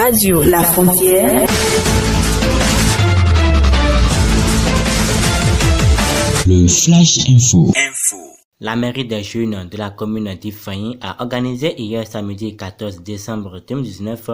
Radio La Frontière. Le Flash Info. La mairie des jeunes de la commune d'Ifeanyi a organisé hier samedi 14 décembre 2019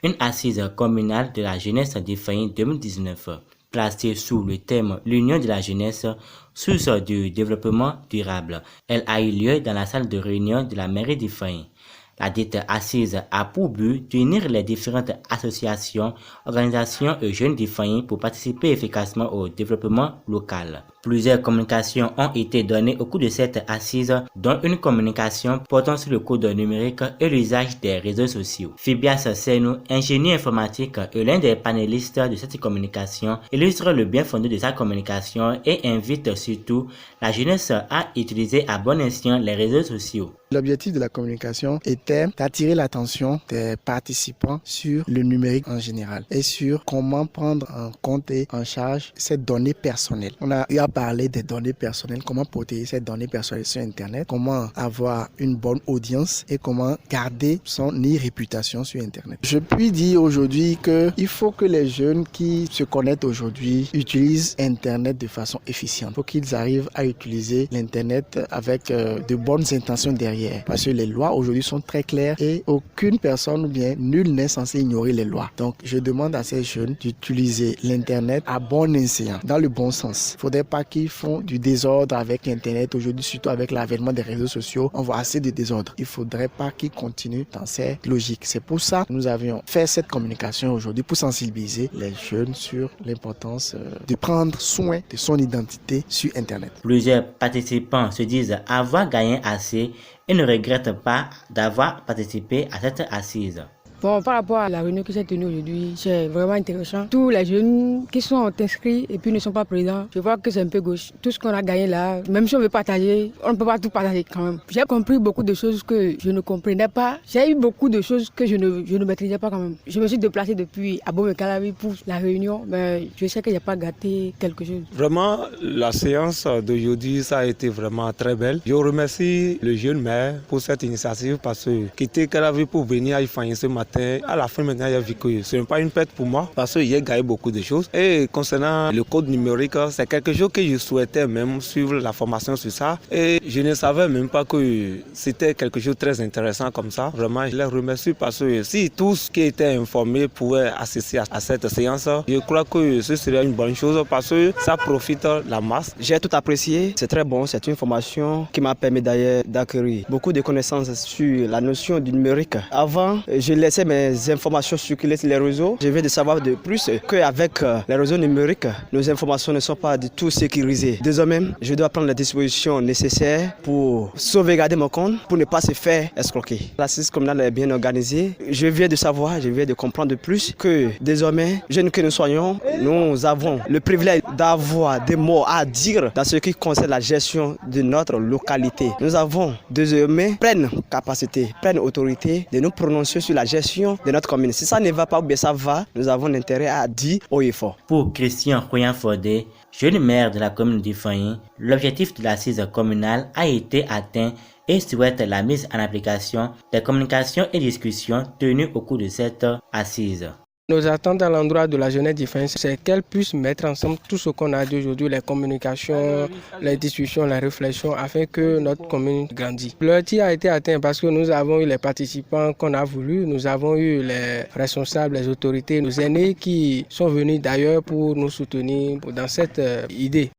une assise communale de la jeunesse d'Ifeanyi 2019, placée sous le thème L'Union de la jeunesse, source du développement durable. Elle a eu lieu dans la salle de réunion de la mairie d'Ifeanyi. La dite assise a pour but d'unir les différentes associations, organisations et jeunes d'Ifeanyi pour participer efficacement au développement local. Plusieurs communications ont été données au cours de cette assise, dont une communication portant sur le code numérique et l'usage des réseaux sociaux. Fibias Senou, ingénieur informatique et l'un des panélistes de cette communication, illustre le bien fondé de sa communication et invite surtout la jeunesse à utiliser à bon escient les réseaux sociaux. L'objectif de la communication était d'attirer l'attention des participants sur le numérique en général et sur comment prendre en compte et en charge ces données personnelles. On a parlé des données personnelles, comment protéger ces données personnelles sur Internet, comment avoir une bonne audience et comment garder son réputation sur Internet. Je puis dire aujourd'hui qu'il faut que les jeunes qui se connectent aujourd'hui utilisent Internet de façon efficiente. Il faut qu'ils arrivent à utiliser l'Internet avec de bonnes intentions derrière. Parce que les lois aujourd'hui sont très claires et aucune personne ou bien nul n'est censé ignorer les lois. Donc je demande à ces jeunes d'utiliser l'Internet à bon escient, dans le bon sens. Il ne faudrait pas qu'ils font du désordre avec Internet. Aujourd'hui, surtout avec l'avènement des réseaux sociaux, on voit assez de désordre. Il ne faudrait pas qu'ils continuent dans cette logique. C'est pour ça que nous avions fait cette communication aujourd'hui pour sensibiliser les jeunes sur l'importance de prendre soin de son identité sur Internet. Plusieurs participants se disent avoir gagné assez et ne regrettent pas d'avoir participé à cette assise. Bon, par rapport à la réunion qui s'est tenue aujourd'hui, c'est vraiment intéressant. Tous les jeunes qui sont inscrits et puis ne sont pas présents, je vois que c'est un peu gauche. Tout ce qu'on a gagné là, même si on veut partager, on ne peut pas tout partager quand même. J'ai compris beaucoup de choses que je ne comprenais pas. J'ai eu beaucoup de choses que je ne maîtrisais pas quand même. Je me suis déplacé depuis Abomey-Calavi pour la réunion, mais je sais que j'ai pas gâté quelque chose. Vraiment, la séance d'aujourd'hui, ça a été vraiment très belle. Je remercie le jeune maire pour cette initiative parce que quitter Calavi pour venir à Ifeanyi ce matin, à la fin maintenant, il y a vu que ce n'est pas une perte pour moi parce qu'il a gagné beaucoup de choses. Et concernant le code numérique, c'est quelque chose que je souhaitais même suivre la formation sur ça. Et je ne savais même pas que c'était quelque chose de très intéressant comme ça. Vraiment, je les remercie parce que si tous qui étaient informés pouvaient assister à cette séance, je crois que ce serait une bonne chose parce que ça profite la masse. J'ai tout apprécié, c'est très bon, c'est une formation qui m'a permis d'ailleurs d'acquérir beaucoup de connaissances sur la notion du numérique. Avant, je laissais mes informations circuler sur les réseaux. Je viens de savoir de plus qu'avec les réseaux numériques, nos informations ne sont pas du tout sécurisées. Désormais, je dois prendre les dispositions nécessaires pour sauvegarder mon compte, pour ne pas se faire escroquer. L'assise communale est bien organisée. Je viens de savoir, je viens de comprendre de plus que désormais, jeunes que nous soyons, nous avons le privilège d'avoir des mots à dire dans ce qui concerne la gestion de notre localité. Nous avons désormais pleine capacité, pleine autorité de nous prononcer sur la gestion de notre commune. Si ça ne va pas ou bien ça va, nous avons intérêt à dire haut et fort. Pour Christian Royan-Fordé, jeune maire de la commune d'Ifeanyi, l'objectif de l'assise communale a été atteint et souhaite la mise en application des communications et discussions tenues au cours de cette assise. Nos attentes à l'endroit de la jeunesse d'Ifeanyi, c'est qu'elle puisse mettre ensemble tout ce qu'on a dit aujourd'hui, les communications, les discussions, les réflexions, afin que notre commune grandisse. L'objectif a été atteint parce que nous avons eu les participants qu'on a voulu, nous avons eu les responsables, les autorités, nos aînés qui sont venus d'ailleurs pour nous soutenir dans cette idée.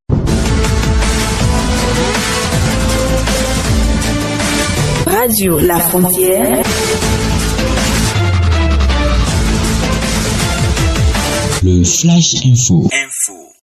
Radio La Frontière. Le Flash Info.